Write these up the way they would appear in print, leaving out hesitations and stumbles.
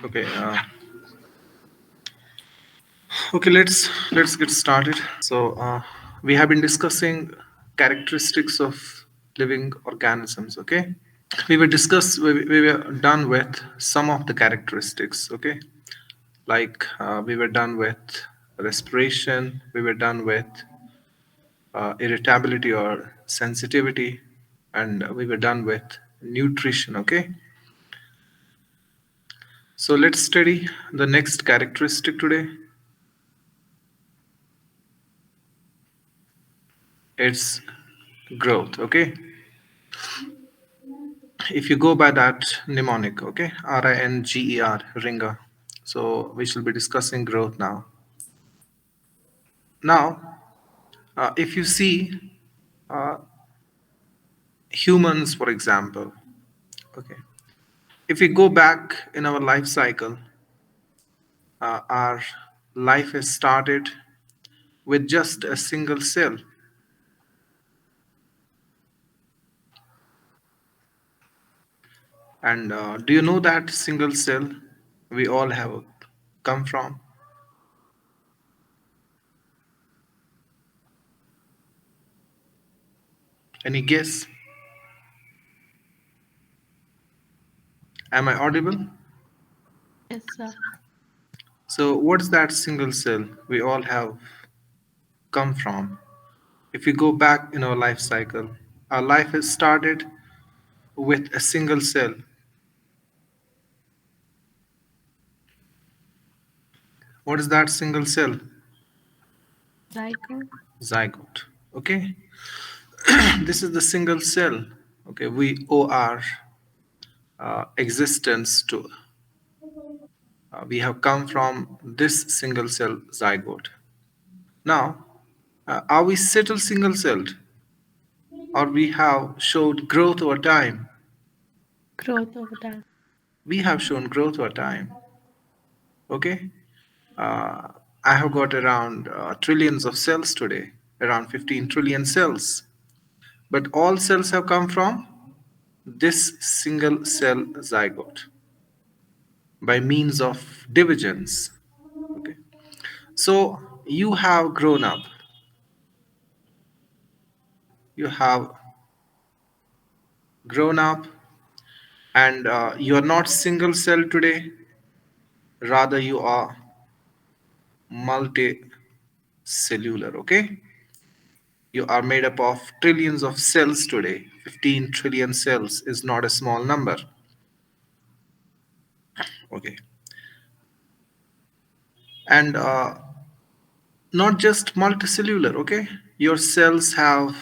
Okay. Okay. Let's get started. We have been discussing characteristics of living organisms. Okay. We were done with some of the characteristics. Okay. Like we were done with respiration. We were done with irritability or sensitivity, and we were done with nutrition. Okay. So let's study the next characteristic today. It's growth. Okay. If you go by that mnemonic, okay, Ringer, ringer. So we shall be discussing growth now. Now, if you see uh, humans, for example, okay, if we go back in our life cycle, our life has started with just a single cell. And do you know that single cell we all have come from? Any guess? Am I audible? Yes, sir. So, what's that single cell we all have come from? If we go back in our life cycle, our life has started with a single cell. What is that single cell? Zygote. Zygote. Okay, this is the single cell. Okay, we owe our existence to. We have come from this single cell zygote. Now, are we settled single celled, or we have showed growth over time? Growth over time. We have shown growth over time. Okay, uh, I have got around trillions of cells today, around 15 trillion cells. But all cells have come from this single cell zygote by means of divisions. Okay, so you have grown up. You have grown up, and you are not single cell today. Rather, you are multicellular. Okay, you are made up of trillions of cells today. 15 trillion cells is not a small number. Okay, and not just multicellular. Okay, your cells have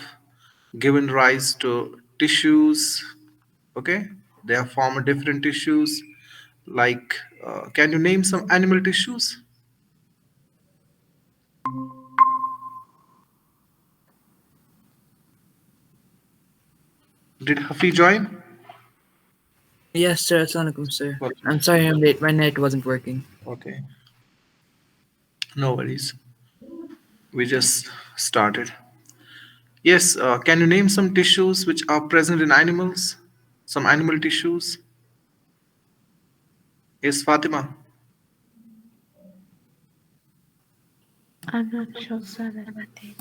given rise to tissues. Okay, they have formed different tissues. Like, can you name some animal tissues? Did Hafi join? Yes, sir. Assalamualaikum, sir. Okay. I'm sorry I'm late. My net wasn't working. Okay, no worries. We just started. Yes, can you name some tissues which are present in animals? Some animal tissues? Yes, Fatima. I'm not sure, sir, anything.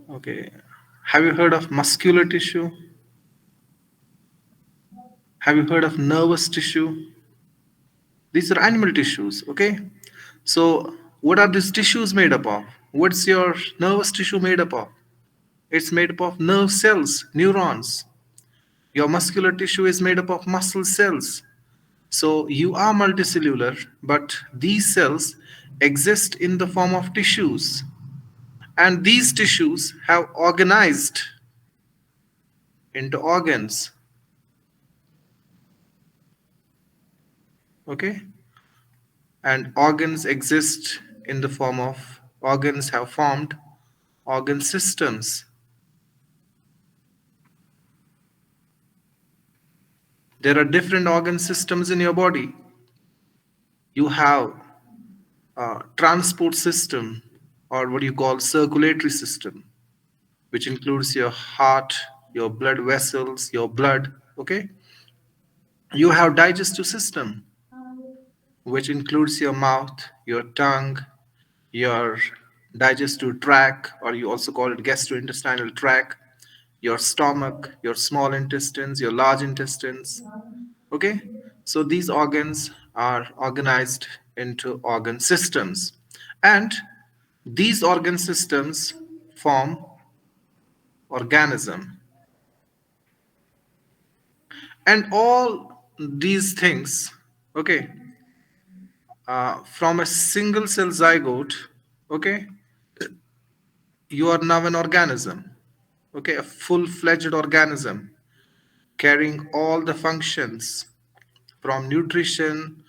Okay. Have you heard of muscular tissue? Have you heard of nervous tissue? These are animal tissues, okay? So, what are these tissues made up of? What's your nervous tissue made up of? It's made up of nerve cells, neurons. Your muscular tissue is made up of muscle cells. So, you are multicellular, but these cells exist in the form of tissues. And these tissues have organized into organs, okay? And organs exist in the form of organs have formed organ systems. There are different organ systems in your body. You have a transport system, or what you call circulatory system, which includes your heart, your blood vessels, your blood. Okay, you have digestive system. which includes your mouth, your tongue, your digestive tract, or you also call it gastrointestinal tract, your stomach, your small intestines, your large intestines. Okay, so these organs are organized into organ systems, and these organ systems form organism, and all these things, okay, from a single cell zygote, okay, you are now an organism, okay, a full-fledged organism carrying all the functions from nutrition,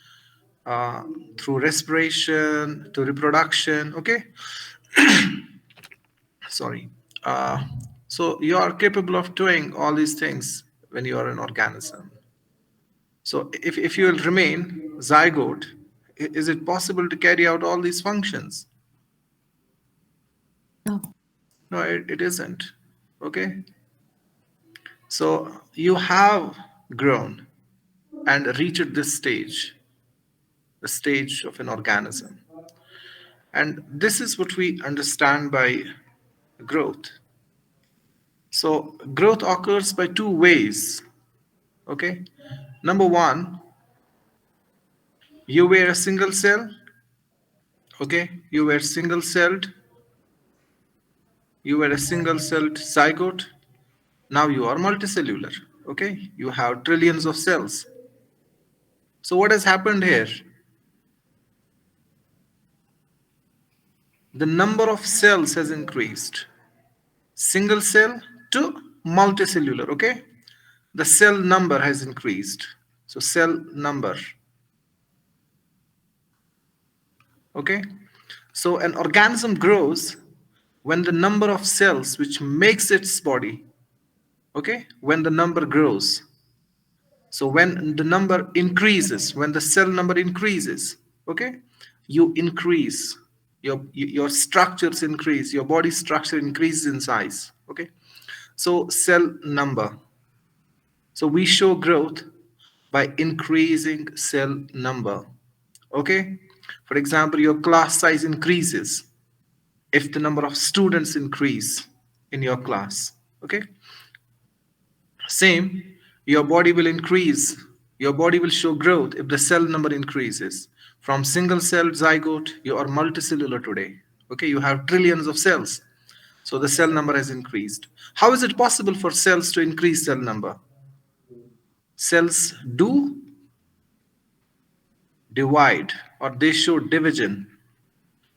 uh, through respiration to reproduction, okay. Sorry. uh, so you are capable of doing all these things when you are an organism. So if you will remain zygote, is it possible to carry out all these functions? No. No, it isn't. Okay. So you have grown and reached this stage, the stage of an organism. And this is what we understand by growth. So growth occurs by two ways. Okay. Number one, you were a single cell. Okay. You were a single celled zygote. Now you are multicellular. Okay. You have trillions of cells. So what has happened here? The number of cells has increased. Single cell to multicellular. Okay. The cell number has increased. So cell number. Okay. So an organism grows when the number of cells which makes its body, okay, when the number grows. So when the number increases, when the cell number increases, okay, you increase your structures, increase your body structure, increases in size. Okay. So cell number. So we show growth by increasing cell number. Okay. For example, your class size increases if the number of students increase in your class. Okay. Same, your body will increase, your body will show growth if the cell number increases. From single cell zygote, you are multicellular today. Okay, you have trillions of cells. So the cell number has increased. How is it possible for cells to increase cell number? Cells do divide, or they show division,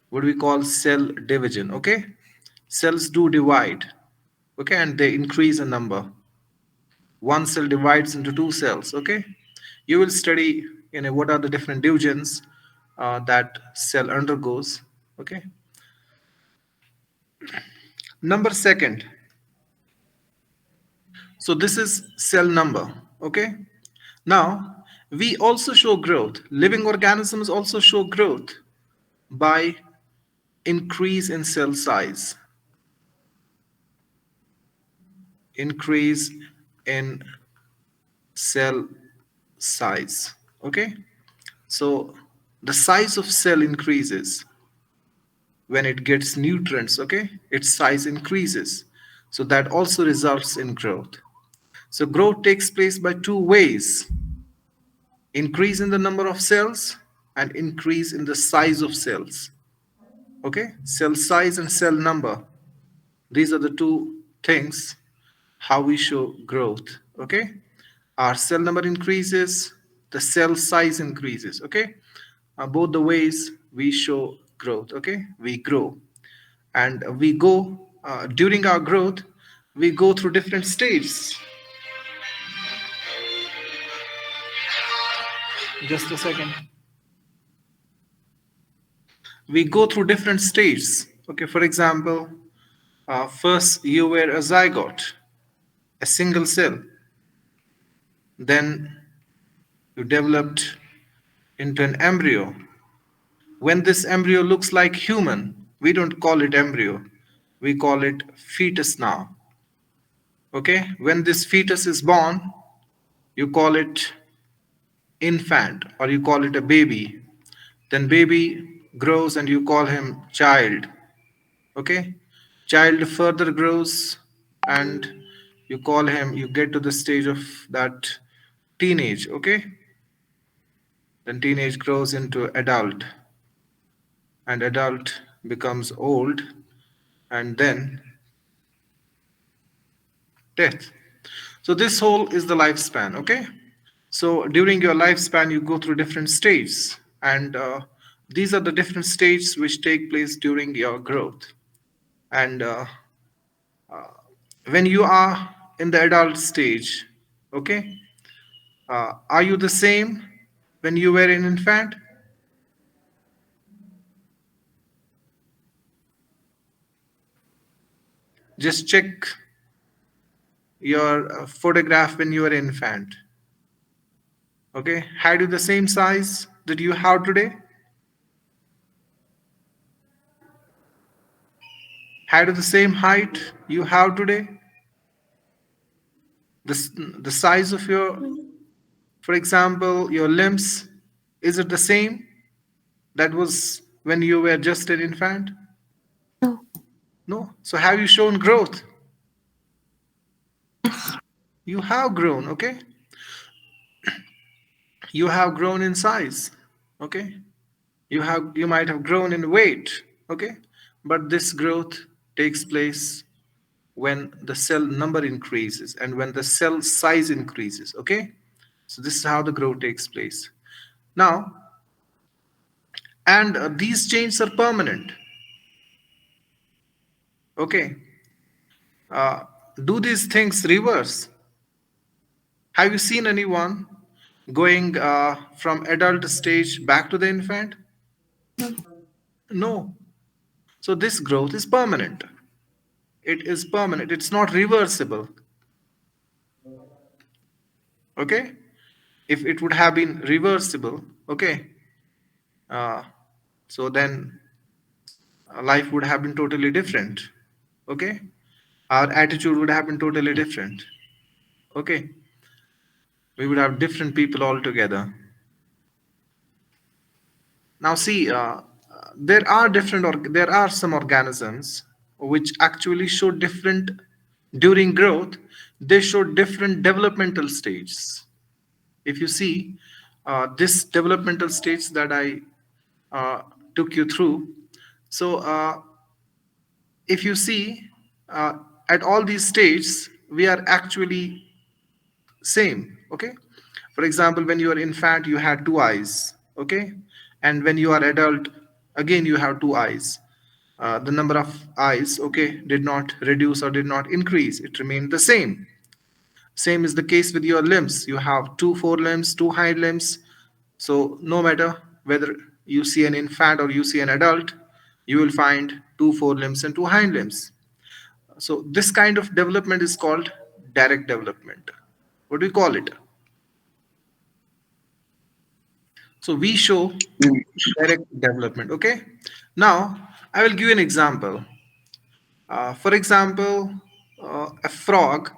what we call cell division. Okay, cells do divide, okay, and they increase in number. One cell divides into two cells. Okay, you will study, what are the different divisions that cell undergoes. Okay. Number second, so this is cell number. Okay. Now we also show growth, living organisms also show growth by increase in cell size, increase in cell size. Okay. So the size of cell increases when it gets nutrients. Okay, its size increases, so that also results in growth. So growth takes place by two ways: increase in the number of cells and increase in the size of cells. Okay, cell size and cell number, these are the two things how we show growth. Okay, our cell number increases, the cell size increases. Okay, both the ways we show growth. Okay, we grow, and we go, during our growth, we go through different stages. Just a second. We go through different stages. Okay, for example, first you were a zygote, a single cell. Then you developed into an embryo. When this embryo looks like human, we don't call it embryo, we call it fetus now. Okay, when this fetus is born, you call it infant, or you call it a baby. Then baby grows and you call him child. Okay? Child further grows and you call him, you get to the stage of that teenage. Okay? Then teenage grows into adult, and adult becomes old, and then death. So this whole is the lifespan. Okay? So during your lifespan, you go through different stages, and these are the different stages which take place during your growth. And when you are in the adult stage, okay, are you the same when you were an infant? Just check your photograph when you were an infant. Okay, had you the same size that you have today? Had you the same height you have today? The size of your, for example, your limbs, is it the same that was when you were just an infant? No. No. So have you shown growth? Yes. You have grown, okay? You have grown in size, okay? You might have grown in weight, okay? But this growth takes place when the cell number increases and when the cell size increases, okay? So this is how the growth takes place. Now, and these changes are permanent, okay? Uh, do these things reverse? Have you seen anyone going from adult stage back to the infant? No. No. So this growth is permanent. It is permanent. It's not reversible. Okay? If it would have been reversible, okay, uh, so then life would have been totally different. Okay? Our attitude would have been totally different. Okay? We would have different people altogether. Now, see, there are some organisms which actually show different during growth. They show different developmental stages. If you see this developmental stage that I uh, took you through, so if you see uh, at all these stages, we are actually same. Okay, for example, when you are infant you had two eyes, okay, and when you are adult again you have two eyes. The number of eyes, okay, did not reduce or did not increase, it remained the same. Same is the case with your limbs. You have two forelimbs, two hind limbs. So no matter whether you see an infant or you see an adult, you will find two forelimbs and two hind limbs. So this kind of development is called direct development. What do we call it? So we show direct development. Okay. Now I will give you an example. For example, a frog.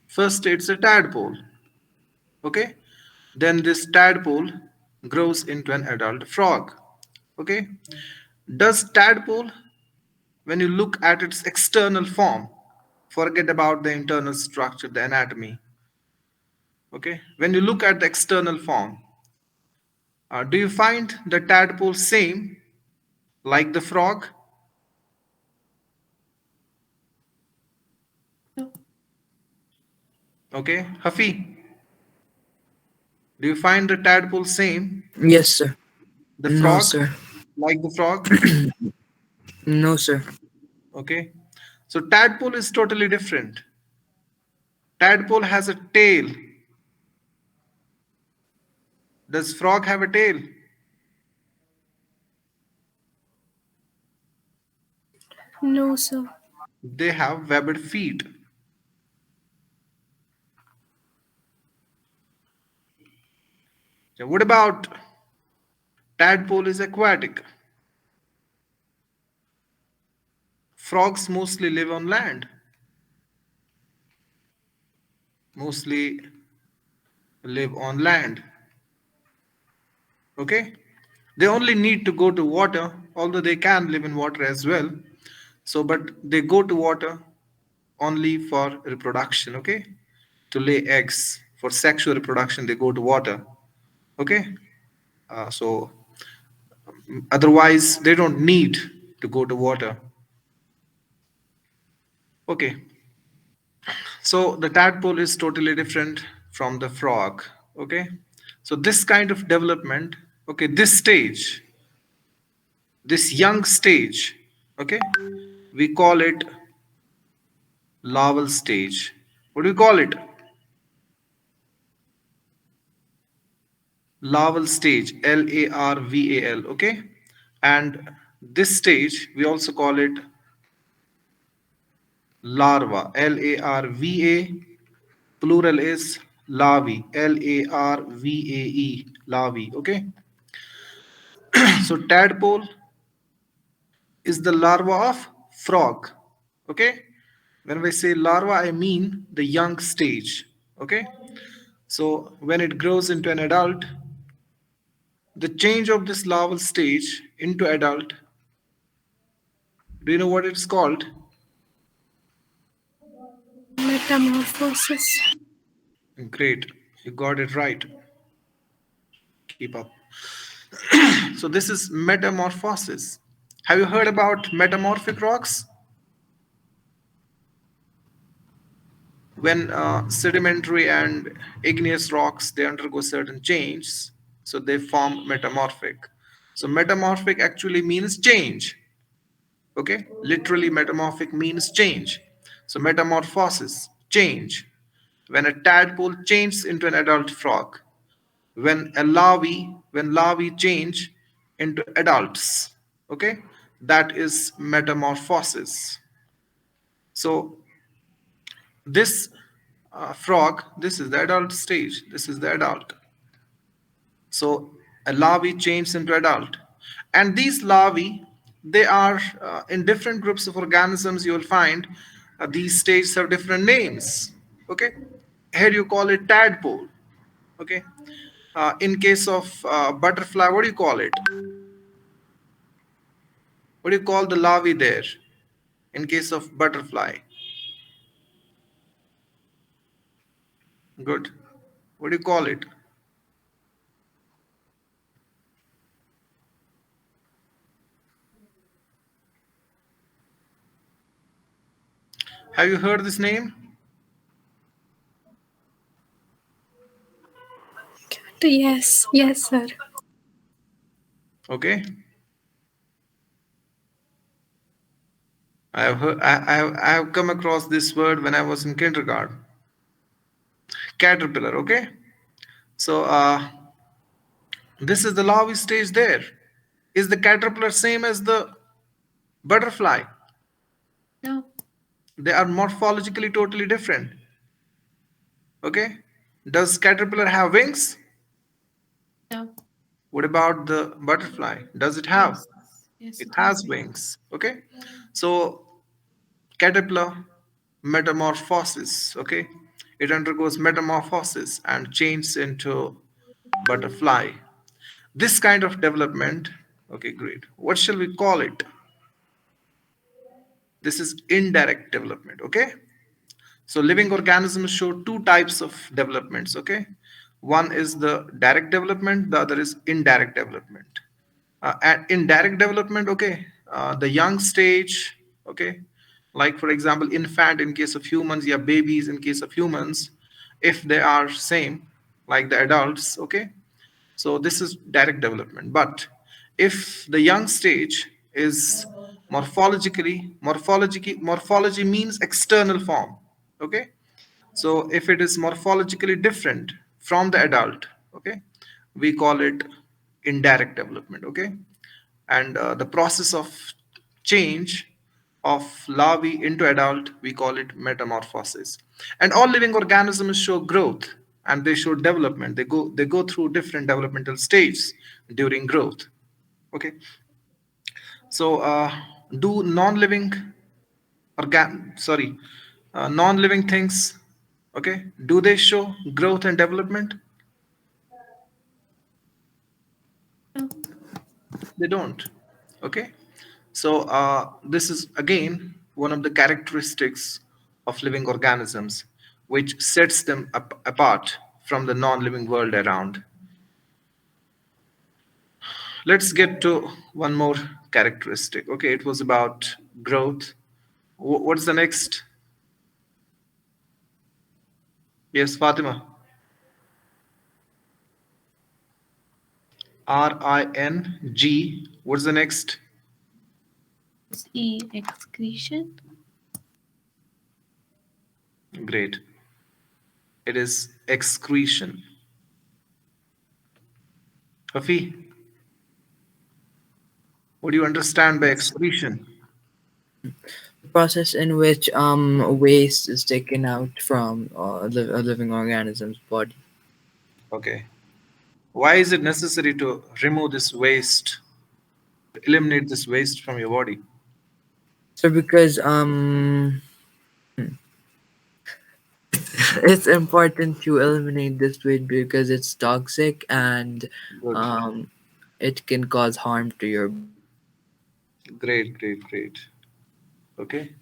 First, it's a tadpole. Okay. Then this tadpole grows into an adult frog. Okay. Does tadpole, when you look at its external form, forget about the internal structure, the anatomy. Okay. When you look at the external form, do you find the tadpole same like the frog? No. Okay. Hafi, do you find the tadpole same, Yes, sir. the No, frog, sir. like the frog? No, sir. Okay. So tadpole is totally different. Tadpole has a tail. Does frog have a tail? No, sir. They have webbed feet. So what about tadpole is aquatic? Frogs mostly live on land. Mostly live on land. Okay, they only need to go to water, although they can live in water as well. So but they go to water only for reproduction. Okay, to lay eggs. For sexual reproduction they go to water. Okay, so otherwise they don't need to go to water. Okay, so the tadpole is totally different from the frog. Okay, so this kind of development, okay, this stage, this young stage, okay, we call it larval stage. What do we call it? Larval stage, Larval. Okay, and this stage we also call it larva, Larva. Plural is larvae, Larvae, larvae. Okay, so tadpole is the larva of frog. Okay, when we say larva, I mean the young stage. Okay, so when it grows into an adult, the change of this larval stage into adult, do you know what it's called? Metamorphosis. Great, you got it right. Keep up. So this is metamorphosis. Have you heard about metamorphic rocks? When sedimentary and igneous rocks, they undergo certain changes, so they form metamorphic. So metamorphic actually means change. Okay, literally metamorphic means change. So metamorphosis, change. When a tadpole changes into an adult frog, when larvae change into adults, okay, that is metamorphosis. So this frog, this is the adult stage, this is the adult. So a larvae changes into adult, and these larvae, they are in different groups of organisms. You will find these stages have different names. Okay, here you call it tadpole. Okay, in case of butterfly, what do you call it? What do you call the larvae there? In case of butterfly, good. What do you call it? Have you heard this name? Yes, yes, sir. Okay, I have come across this word when I was in kindergarten. Caterpillar. Okay, so this is the larvae stage there. Is the caterpillar same as the butterfly? No. They are morphologically totally different. Okay, does caterpillar have wings? No. What about the butterfly? Does it have? Yes. Yes, It it has has been. wings. Okay, so caterpillar metamorphosis. Okay, it undergoes metamorphosis and changes into butterfly. This kind of development, okay, great. What shall we call it? This is indirect development. Okay, so living organisms show two types of developments. Okay, one is the direct development, the other is indirect development. And indirect development, okay, the young stage, okay, like for example infant in case of humans, yeah, babies in case of humans, if they are same like the adults, okay, so this is direct development. But if the young stage is morphology means external form. Okay, so if it is morphologically different from the adult, okay, we call it indirect development. Okay, and the process of change of larvae into adult, we call it metamorphosis. And all living organisms show growth and they show development. They go through different developmental stages during growth. Okay, so do non-living non-living things, okay, do they show growth and development? They don't. Okay. So this is again one of the characteristics of living organisms, which sets them apart from the non-living world around. Let's get to one more characteristic. Okay, it was about growth. What's the next? Yes, Fatima. RING. What's the next? E. Excretion. Great. It is excretion. Hafi, what do you understand by excretion? The process in which waste is taken out from a living organism's body. Okay. Why is it necessary to remove this waste, eliminate this waste from your body? So because it's important to eliminate this waste because it's toxic and Good. um it can cause harm to your body. Great, great, great. Okay.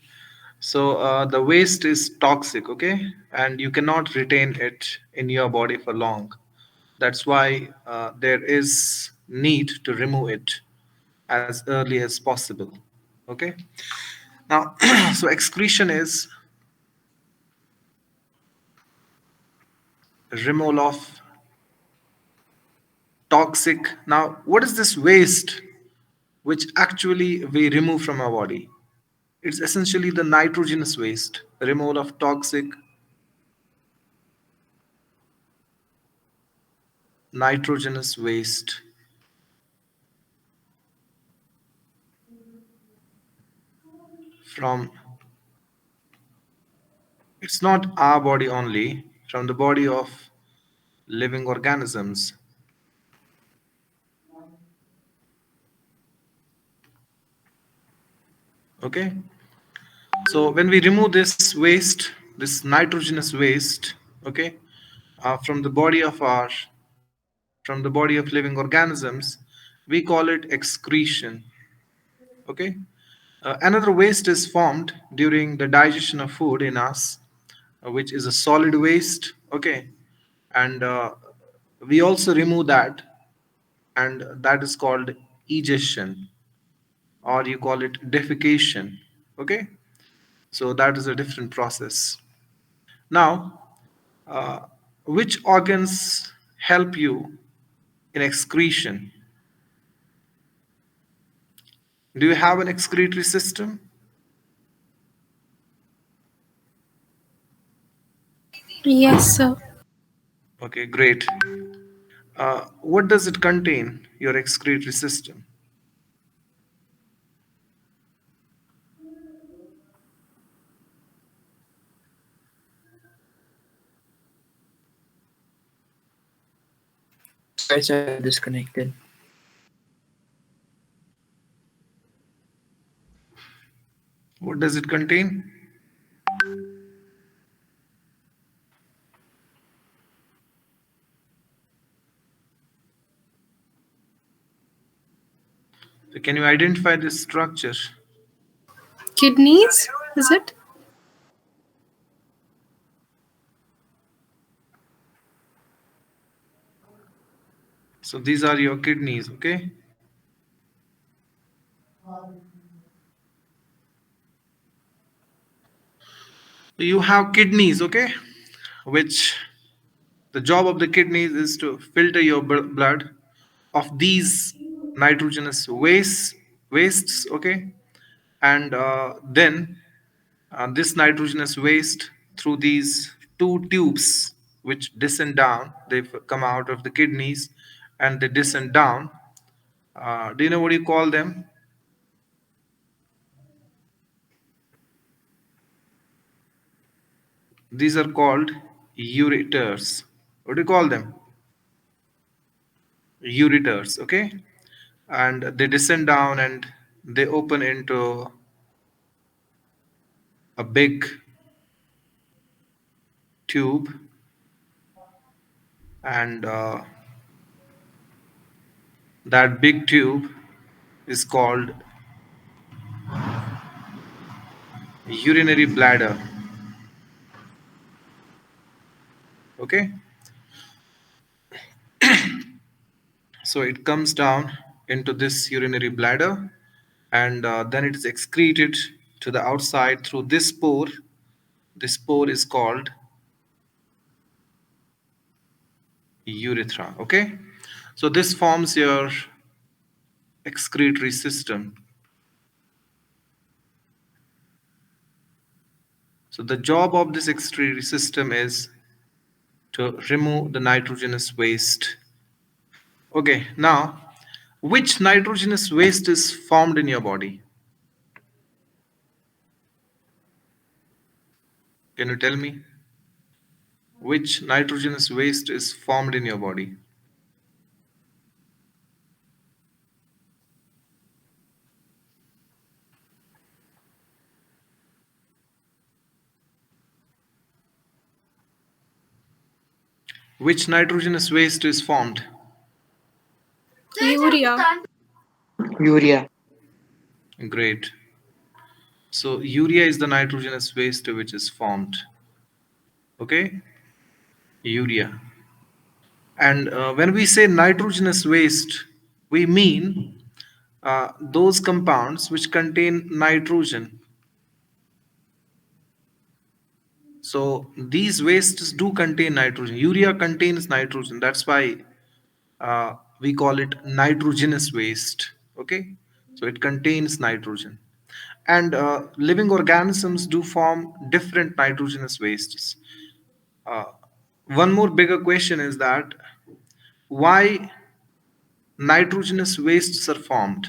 So the waste is toxic, okay, and you cannot retain it in your body for long. That's why there is need to remove it as early as possible. Okay. Now, so excretion is removal of toxic. Now, what is this waste which actually we remove from our body? It's essentially the nitrogenous waste, removal of toxic nitrogenous waste from, it's not our body only, from the body of living organisms. Okay. So when we remove this waste, this nitrogenous waste, okay, from the body of our, from the body of living organisms, we call it excretion. Okay. Another waste is formed during the digestion of food in us, which is a solid waste. Okay. And we also remove that, and that is called egestion, or you call it defecation. Okay. So that is a different process. Now, uh, which organs help you in excretion? Do you have an excretory system? Yes, sir. Okay, great. What does it contain, your excretory system? Sorry, sir, I got disconnected. What does it contain? So can you identify this structure? Kidneys, is it? So these are your kidneys, okay? You have kidneys, okay? Which the job of the kidneys is to filter your blood of these nitrogenous wastes, okay? And then this nitrogenous waste through these two tubes which descend down, they come out of the kidneys and they descend down. Do you know what you call them? These are called ureters. What do you call them? Ureters, okay? And they descend down and they open into a big tube, and that big tube is called urinary bladder. Okay, so it comes down into this urinary bladder, and then it is excreted to the outside through this pore. This pore is called urethra. Okay, so this forms your excretory system. So the job of this excretory system is to remove the nitrogenous waste. Okay, now which nitrogenous waste is formed in your body? Can you tell me which nitrogenous waste is formed in your body? Which nitrogenous waste is formed? Urea. Urea. Great. So urea is the nitrogenous waste which is formed. Okay, urea. And when we say nitrogenous waste, we mean those compounds which contain nitrogen. So these wastes do contain nitrogen. Urea contains nitrogen. That's why we call it nitrogenous waste. Okay, so it contains nitrogen. And living organisms do form different nitrogenous wastes. Uh, One more bigger question is that why nitrogenous wastes are formed?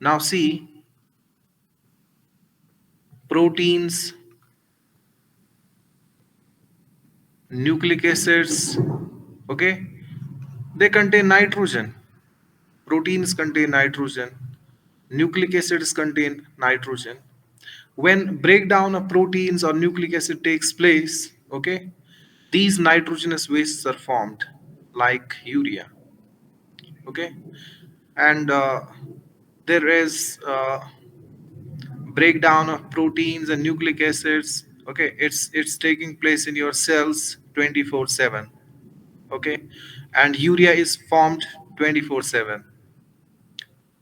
Now, see, proteins, nucleic acids, okay, they contain nitrogen. Proteins contain nitrogen, nucleic acids contain nitrogen. When breakdown of proteins or nucleic acid takes place, okay, these nitrogenous wastes are formed like urea. Okay, and there is breakdown of proteins and nucleic acids. Okay, it's taking place in your cells 24/7. Okay, and urea is formed 24/7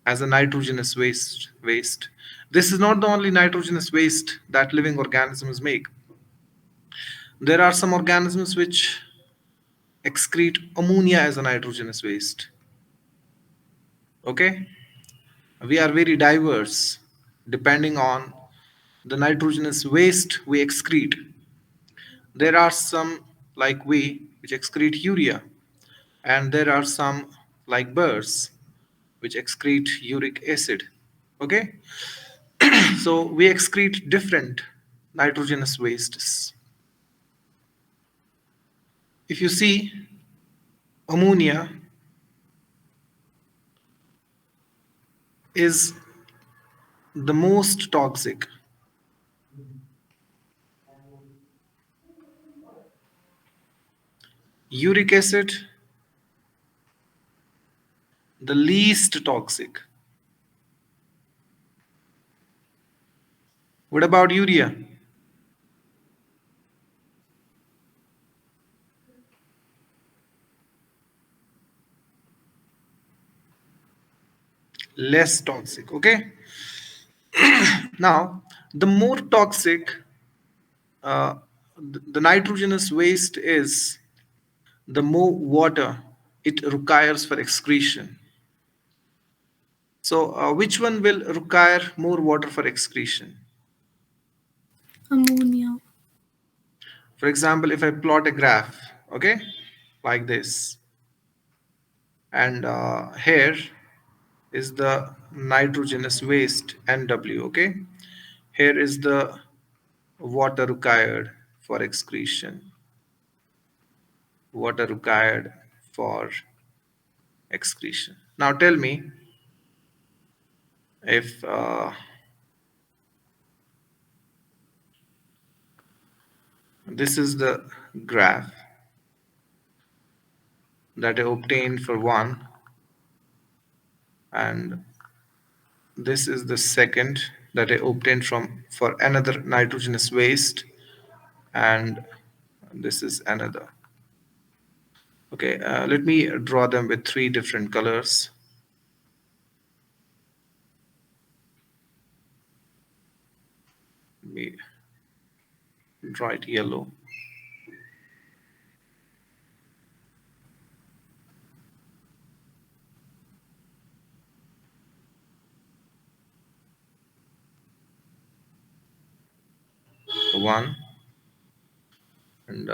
as a nitrogenous waste. This is not the only nitrogenous waste that living organisms make. There are some organisms which excrete ammonia as a nitrogenous waste. Okay, we are very diverse depending on the nitrogenous waste we excrete. There are some like we which excrete urea, and there are some like birds which excrete uric acid. Okay, so we excrete different nitrogenous wastes. If you see, ammonia is the most toxic. Uric acid, the least toxic. What about urea? Less toxic. Okay, now the more toxic uh, the nitrogenous waste is, the more water it requires for excretion. So, which one will require more water for excretion? Ammonia. For example, if I plot a graph, okay, like this, and here is the nitrogenous waste NW, okay? Here is the water required for excretion, water required for excretion. Now tell me if this is the graph that I obtained for one, and this is the second that I obtained from for another nitrogenous waste, and this is another. Okay, let me draw them with three different colors. Let me draw it yellow. One and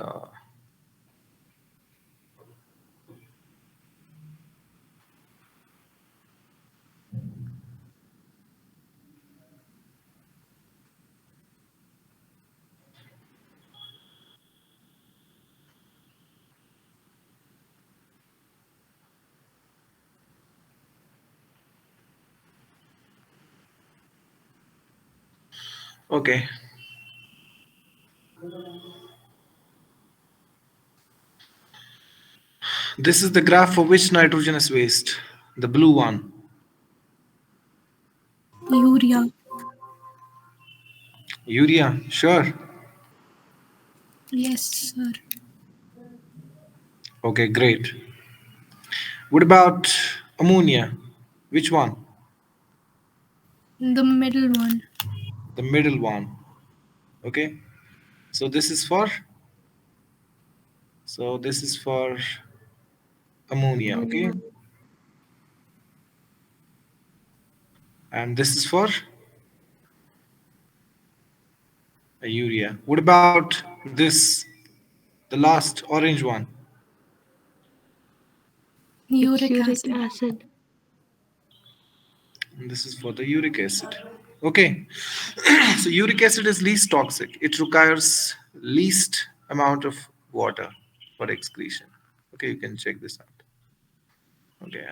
okay. This is the graph for which nitrogenous waste? The blue one. Urea. Urea, sure. Yes, sir. Okay, great. What about ammonia? Which one? The middle one. The middle one. Okay. So this is for ammonia, okay? Ammonia. And this is for urea. What about this, the last orange one? Uric It's uric acid. acid. And this is for the uric acid. Okay. So uric acid is least toxic. It requires least amount of water for excretion. Okay, you can check this out. Okay,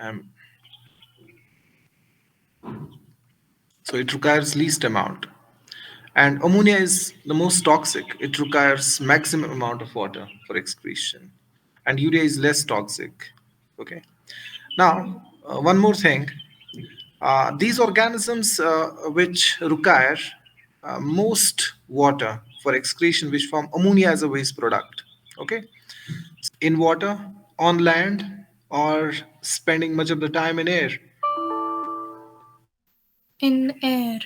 so it requires least amount. And ammonia is the most toxic. It requires maximum amount of water for excretion. And urea is less toxic. Okay. Now, one more thing. These organisms which require most water for excretion, which form ammonia as a waste product. Okay. In water, on land, or spending much of the time in air. In air.